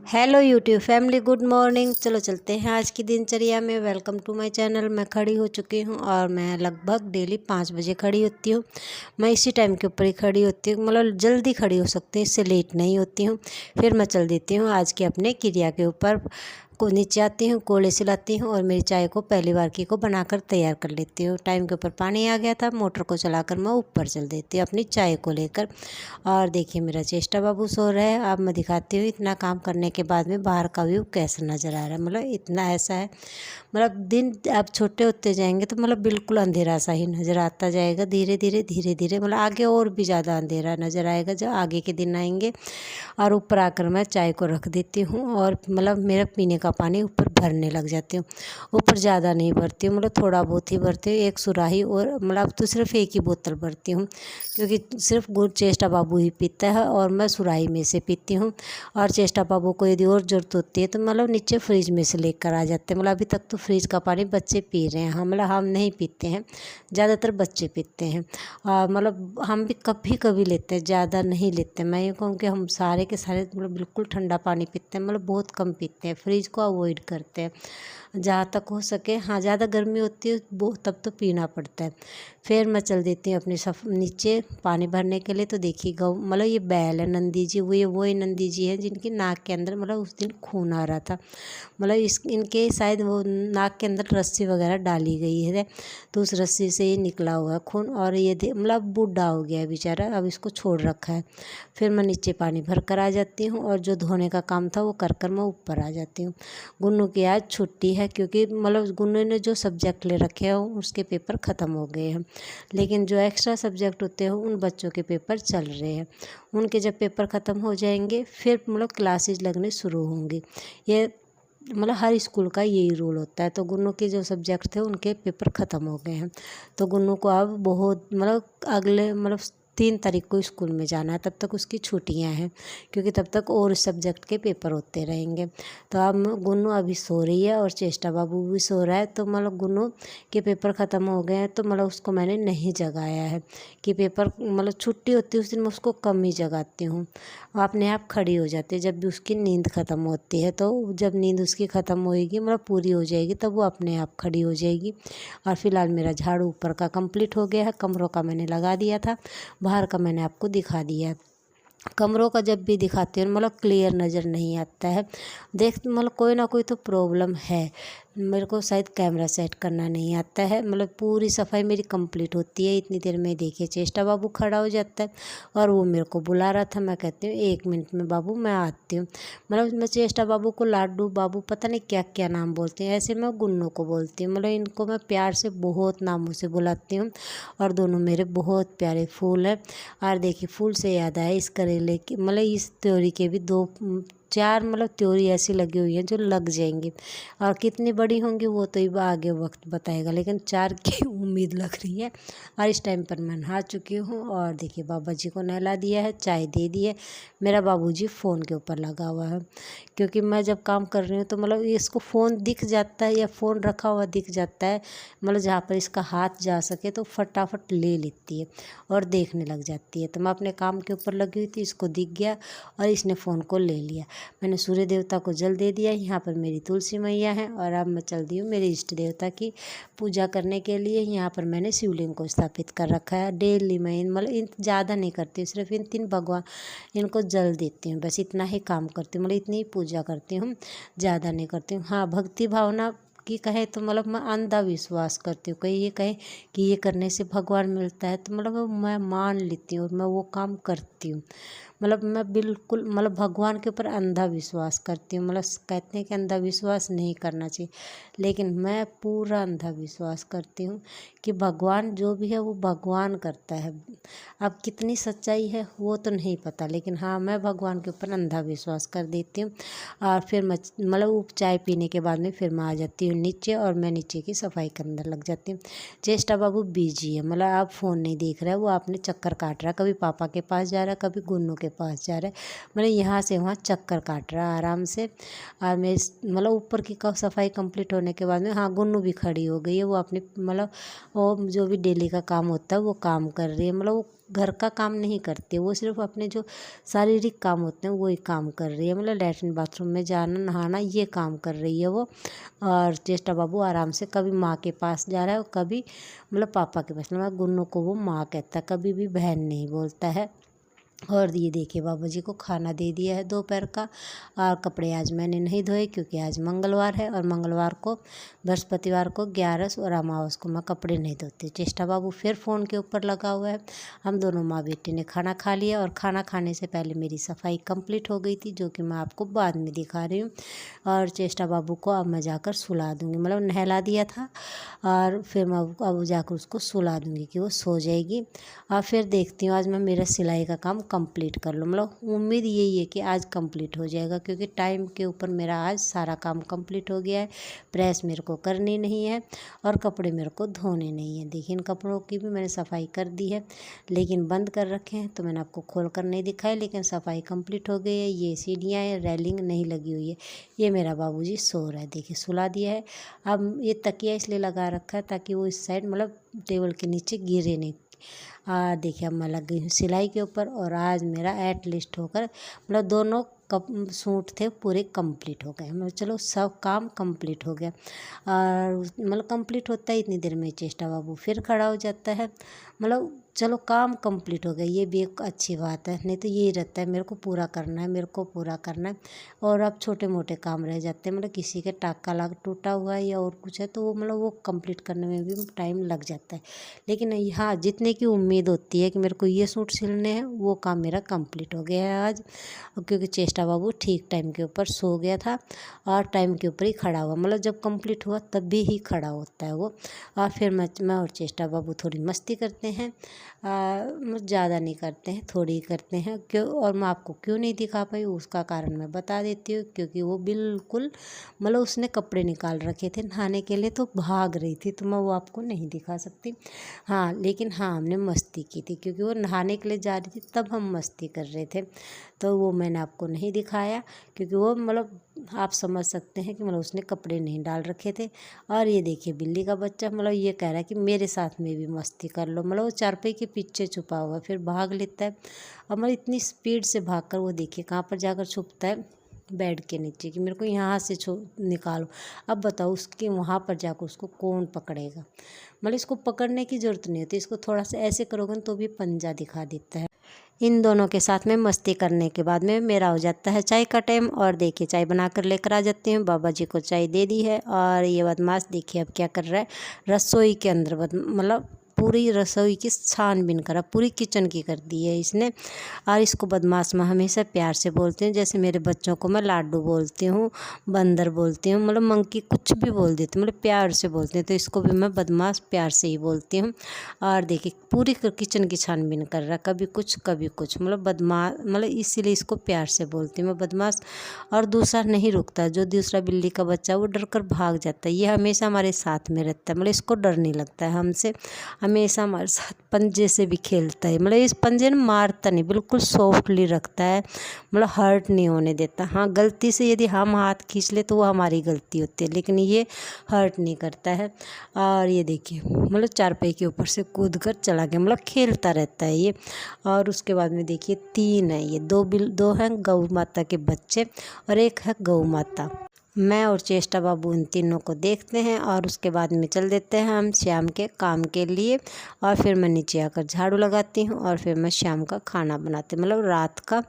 Hello YouTube family, good morning. चलो चलते हैं आज की दिनचर्या में। Welcome to my channel. मैं खड़ी हो चुकी हूँ और मैं लगभग डेली 5 बजे खड़ी होती हूँ। मैं इसी टाइम के ऊपर ही खड़ी होती हूँ, मतलब जल्दी खड़ी हो सकती हूँ, इससे लेट नहीं होती हूँ। फिर मैं चल देती हूँ आज के अपने क्रिया के ऊपर को नीचे आती हूँ, कोले सिलाती हूँ और मेरी चाय को पहली बार की को बनाकर तैयार कर लेती हूँ। टाइम के ऊपर पानी आ गया था, मोटर को चलाकर मैं ऊपर चल देती हूँ अपनी चाय को लेकर। और देखिए मेरा चेष्टा बाबू सो रहा है। अब मैं दिखाती हूँ इतना काम करने के बाद में बाहर का व्यू कैसा नज़र आ रहा है। मतलब इतना ऐसा है, मतलब दिन अब छोटे होते जाएंगे तो मतलब बिल्कुल अंधेरा सा ही नज़र आता जाएगा। धीरे धीरे मतलब आगे और भी ज़्यादा अंधेरा नज़र आएगा जब आगे के दिन आएंगे। और ऊपर आकर मैं चाय को रख देती हूँ और मतलब मेरा पीने का पानी ऊपर भरने लग जाती हूँ। ऊपर ज़्यादा नहीं भरती हूँ, मतलब थोड़ा बहुत ही भरती हूँ, एक सुराही। और मतलब तो सिर्फ एक ही बोतल भरती हूँ क्योंकि सिर्फ गुड़ चेष्टा बाबू ही पीता है और मैं सुराही में से पीती हूँ। और चेष्टा बाबू को यदि और ज़रूरत होती है तो मतलब नीचे फ्रिज में से लेकर आ जाते हैं। मतलब अभी तक तो फ्रिज का पानी बच्चे पी रहे हैं, हम मतलब हम नहीं पीते हैं, ज़्यादातर बच्चे पीते हैं। और मतलब हम भी कभी कभी लेते हैं, ज़्यादा नहीं लेते। मैं ये कहूँ कि हम सारे के सारे मतलब बिल्कुल ठंडा पानी पीते हैं, मतलब बहुत कम पीते हैं, फ्रिज को अवॉइड करते हैं जहाँ तक हो सके। हाँ, ज़्यादा गर्मी होती है वो तब तो पीना पड़ता है। फिर मैं चल देती हूँ अपने नीचे पानी भरने के लिए। तो देखिए गौ मतलब ये बैल है नंदी जी, वही नंदी जी है जिनकी नाक के अंदर मतलब उस दिन खून आ रहा था। मतलब इनके शायद वो नाक के अंदर रस्सी वगैरह डाली गई है, तो उस रस्सी से ही निकला हुआ है खून। और ये मतलब बूढ़ा हो गया है बेचारा, अब इसको छोड़ रखा है। फिर मैं नीचे पानी भर कर आ जाती हूँ और जो धोने का काम था वो कर मैं ऊपर आ जाती हूँ। गुन्नू की आज छुट्टी है क्योंकि मतलब गुन्नू ने जो सब्जेक्ट ले रखे हैं उसके पेपर ख़त्म हो गए हैं, लेकिन जो एक्स्ट्रा सब्जेक्ट होते हैं उन बच्चों के पेपर चल रहे हैं। उनके जब पेपर ख़त्म हो जाएंगे फिर मतलब क्लासेज लगने शुरू होंगी। ये मतलब हर स्कूल का यही रूल होता है। तो गुन्नू के जो सब्जेक्ट थे उनके पेपर ख़त्म हो गए हैं, तो गुन्नू को अब बहुत मतलब अगले मतलब 3 तारीख को स्कूल में जाना है। तब तक उसकी छुट्टियां हैं क्योंकि तब तक और सब्जेक्ट के पेपर होते रहेंगे। तो अब गुन्नू अभी सो रही है और चेष्टा बाबू भी सो रहा है। तो मतलब गुन्नू के पेपर ख़त्म हो गए हैं तो मतलब उसको मैंने नहीं जगाया है कि पेपर मतलब छुट्टी होती है उस दिन मैं उसको कम ही जगाती हूँ। वो अपने आप खड़ी हो जाती है जब भी उसकी नींद ख़त्म होती है। तो जब नींद उसकी ख़त्म होएगी मतलब पूरी हो जाएगी तब वो अपने आप खड़ी हो जाएगी। और फिलहाल मेरा झाड़ू ऊपर का कंप्लीट हो गया है, कमरों का मैंने लगा दिया था, बाहर का मैंने आपको दिखा दिया है। कमरों का जब भी दिखाती हूँ मतलब क्लियर नज़र नहीं आता है। देख मतलब कोई ना कोई तो प्रॉब्लम है, मेरे को शायद कैमरा सेट करना नहीं आता है। मतलब पूरी सफाई मेरी कंप्लीट होती है इतनी देर में। देखिए चेष्टा बाबू खड़ा हो जाता है और वो मेरे को बुला रहा था। मैं कहती हूँ 1 मिनट में बाबू मैं आती हूँ। मतलब मैं चेष्टा बाबू को लाडू बाबू पता नहीं क्या क्या नाम बोलती हूँ, ऐसे मैं गुन्नू को बोलती हूँ। मतलब इनको मैं प्यार से बहुत नामों से बुलाती हूँ और दोनों मेरे बहुत प्यारे फूल हैं। और देखिए फूल से याद आया, इस करेले की मतलब इस त्योरी के भी 2-4 मतलब त्योरी ऐसी लगी हुई हैं जो लग जाएंगी। और कितनी बड़ी होंगी वो तो ये आगे वक्त बताएगा, लेकिन 4 की उम्मीद लग रही है। और इस टाइम पर मैं नहा चुकी हूँ और देखिए बाबा जी को नहला दिया है, चाय दे दी है। मेरा बाबूजी फ़ोन के ऊपर लगा हुआ है क्योंकि मैं जब काम कर रही हूँ तो मतलब इसको फ़ोन दिख जाता है या फ़ोन रखा हुआ दिख जाता है, मतलब जहाँ पर इसका हाथ जा सके तो फटाफट ले लेती है और देखने लग जाती है। तो मैं अपने काम के ऊपर लगी हुई थी, इसको दिख गया और इसने फ़ोन को ले लिया। मैंने सूर्य देवता को जल दे दिया। यहाँ पर मेरी तुलसी मैया है और अब मैं चल दी हूँ मेरे इष्ट देवता की पूजा करने के लिए। यहाँ पर मैंने शिवलिंग को स्थापित कर रखा है। डेली मैं मतलब इन ज़्यादा नहीं करती हूँ, सिर्फ इन 3 भगवान इनको जल देती हूँ, बस इतना ही काम करती हूँ। मतलब इतनी ही पूजा करती हूँ, ज़्यादा नहीं करती हूँ। हाँ, भक्ति भावना की कहे तो मतलब मैं अंधा विश्वास करती हूँ। कहीं ये कहे कि ये करने से भगवान मिलता है तो मतलब मैं मान लेती हूँ और मैं वो काम करती हूँ। मतलब मैं बिल्कुल मतलब भगवान के ऊपर अंधा विश्वास करती हूँ। मतलब कहते हैं कि अंधा विश्वास नहीं करना चाहिए, लेकिन मैं पूरा अंधा विश्वास करती हूँ कि भगवान जो भी है वो भगवान करता है। अब कितनी सच्चाई है वो तो नहीं पता, लेकिन हाँ मैं भगवान के ऊपर अंधा विश्वास कर देती हूँ। और फिर मैं मतलब चाय पीने के बाद में फिर मैं आ जाती हूँ नीचे और मैं नीचे की सफाई के अंदर लग जाती हूँ। चेष्टा बाबू बिजी है, मतलब आप फ़ोन नहीं देख रहा है, वो आपने चक्कर काट रहा है, कभी पापा के पास जा रहा है, कभी गुन्नू के के पास जा रहा है, मतलब यहाँ से वहाँ चक्कर काट रहा है आराम से। और मैं मतलब ऊपर की सफाई कंप्लीट होने के बाद में हाँ गुन्नू भी खड़ी हो गई है। वो अपनी मतलब वो जो भी डेली का काम होता है वो काम कर रही है। मतलब वो घर का काम नहीं करती, वो सिर्फ अपने जो शारीरिक काम होते हैं वही काम कर रही है। मतलब लैट्रिन बाथरूम में जाना नहाना ये काम कर रही है वो। और चेष्टा बाबू आराम से कभी माँ के पास जा रहा है और कभी मतलब पापा के पास। मतलब गुन्नू को वो माँ कहता है, कभी भी बहन नहीं बोलता है। और ये देखिए बाबा जी को खाना दे दिया है दोपहर का। और कपड़े आज मैंने नहीं धोए क्योंकि आज मंगलवार है, और मंगलवार को बृहस्पतिवार को 11 और अमावस को मैं कपड़े नहीं धोती। चेष्टा बाबू फिर फ़ोन के ऊपर लगा हुआ है। हम दोनों माँ बेटी ने खाना खा लिया, और खाना खाने से पहले मेरी सफाई कंप्लीट हो गई थी, जो कि मैं आपको बाद में दिखा रही हूँ। और चेष्टा बाबू को अब मैं जाकर सुला दूँगी, मतलब नहला दिया था और फिर मैं अब जाकर उसको सुला दूँगी कि वो सो जाएगी। और फिर देखती हूँ आज मैं मेरा सिलाई का काम कंप्लीट कर लूँ। मतलब उम्मीद यही है कि आज कंप्लीट हो जाएगा, क्योंकि टाइम के ऊपर मेरा आज सारा काम कंप्लीट हो गया है। प्रेस मेरे को करनी नहीं है और कपड़े मेरे को धोने नहीं है। देखिए इन कपड़ों की भी मैंने सफाई कर दी है, लेकिन बंद कर रखे हैं तो मैंने आपको खोल कर नहीं दिखाया, लेकिन सफाई कंप्लीट हो गई है। ये सीढ़ियाँ हैं, रेलिंग नहीं लगी हुई है। ये मेरा बाबूजी सो रहा है, देखिए सुला दिया है। अब ये तकिया इसलिए लगा रखा है ताकि वो इस साइड मतलब टेबल के नीचे गिरे नहीं। देखिए अब मैं लग गई हूँ सिलाई के ऊपर, और आज मेरा एटलीस्ट होकर मतलब दोनों सूट थे पूरे कंप्लीट हो गए। मतलब चलो सब काम कंप्लीट हो गया। और मतलब कंप्लीट होता है इतनी देर में चेष्टा बाबू फिर खड़ा हो जाता है। मतलब चलो काम कंप्लीट हो गया, ये भी एक अच्छी बात है। नहीं तो यही रहता है मेरे को पूरा करना है, मेरे को पूरा करना है। और अब छोटे मोटे काम रह जाते हैं, मतलब किसी के टाका लाग टूटा हुआ है या और कुछ है तो वो मतलब वो कंप्लीट करने में भी टाइम लग जाता है। लेकिन हाँ जितने की उम्मीद होती है कि मेरे को ये सूट सिलने हैं वो काम मेरा कंप्लीट हो गया है आज। क्योंकि चेष्टा बाबू ठीक टाइम के ऊपर सो गया था और टाइम के ऊपर ही खड़ा हुआ, मतलब जब कंप्लीट हुआ तब भी ही खड़ा होता है वो। और फिर मैं और चेष्टा बाबू थोड़ी मस्ती करते हैं, ज़्यादा नहीं करते हैं, थोड़ी ही करते हैं। क्यों और मैं आपको क्यों नहीं दिखा पाई उसका कारण मैं बता देती हूँ। क्योंकि वो बिल्कुल मतलब उसने कपड़े निकाल रखे थे नहाने के लिए तो भाग रही थी, तो मैं वो आपको नहीं दिखा सकती। हाँ लेकिन हाँ हमने मस्ती की थी, क्योंकि वो नहाने के लिए जा रही थी तब हम मस्ती कर रहे थे, तो वो मैंने आपको नहीं दिखाया। क्योंकि वो मतलब आप समझ सकते हैं कि मतलब उसने कपड़े नहीं डाल रखे थे। और ये देखिए बिल्ली का बच्चा मतलब ये कह रहा है कि मेरे साथ में भी मस्ती कर लो। मतलब वो चारपाई के पीछे छुपा हुआ फिर भाग लेता है, और मतलब इतनी स्पीड से भागकर वो देखिए कहाँ पर जाकर छुपता है, बेड के नीचे, कि मेरे को यहाँ से निकालो। अब बताओ उसके वहाँ पर जाकर उसको कौन पकड़ेगा। मतलब इसको पकड़ने की ज़रूरत नहीं होती, इसको थोड़ा सा ऐसे करोगे तो भी पंजा दिखा देता है। इन दोनों के साथ में मस्ती करने के बाद में मेरा हो जाता है चाय का टाइम। और देखिए चाय बनाकर लेकर आ जाती हूँ, बाबा जी को चाय दे दी है। और ये बदमाश देखिए अब क्या कर रहा है, रसोई के अंदर मतलब पूरी रसोई की छानबीन करा, पूरी किचन की कर दी है इसने। और इसको बदमाश मैं हमेशा प्यार से बोलती हूँ, जैसे मेरे बच्चों को मैं लाडू बोलती हूँ, बंदर बोलती हूँ, मतलब मंकी कुछ भी बोल देती हूँ, मतलब प्यार से बोलती हूँ। तो इसको भी मैं बदमाश प्यार से ही बोलती हूँ। और देखिए पूरी किचन की छानबीन कर रहा है, कभी कुछ मतलब बदमाश, मतलब इसीलिए इसको प्यार से बोलती हूँ मैं बदमाश। और दूसरा नहीं रुकता, जो दूसरा बिल्ली का बच्चा वो डर कर भाग जाता है। ये हमेशा हमारे साथ में रहता है, मतलब इसको डर नहीं लगता है हमसे, हमेशा हमारे साथ पंजे से भी खेलता है। मतलब इस पंजे ने मारता नहीं, बिल्कुल सॉफ्टली रखता है, मतलब हर्ट नहीं होने देता। हाँ गलती से यदि हम हाथ खींच ले तो वो हमारी गलती होती है, लेकिन ये हर्ट नहीं करता है। और ये देखिए मतलब चारपाई के ऊपर से कूद कर चला गया, मतलब खेलता रहता है ये। और उसके बाद में देखिए 3 है ये, 2 हैं गौ माता के बच्चे और एक है गौ माता। मैं और चेष्टा बाबू इन तीनों को देखते हैं और उसके बाद में चल देते हैं हम शाम के काम के लिए। और फिर मैं नीचे आकर झाड़ू लगाती हूँ और फिर मैं शाम का खाना बनाती हूँ, मतलब रात का,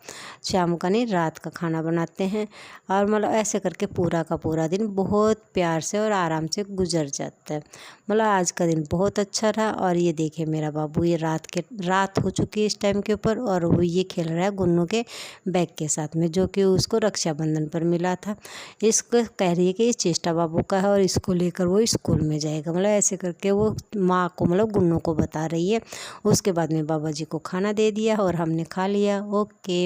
शाम का नहीं रात का खाना बनाते हैं। और मतलब ऐसे करके पूरा का पूरा दिन बहुत प्यार से और आराम से गुजर जाता है। मतलब आज का दिन बहुत अच्छा रहा। और ये देखिए मेरा बाबू ये रात हो चुकी है इस टाइम के ऊपर, और वो ये खेल रहा है गुन्नू के बैग के साथ में, जो कि उसको रक्षाबंधन पर मिला था। इसको कह रही है कि ये चेष्टा बाबू का है और इसको लेकर वो स्कूल में जाएगा, मतलब ऐसे करके वो माँ को मतलब गुन्नू को बता रही है। उसके बाद में बाबा जी को खाना दे दिया और हमने खा लिया। ओके।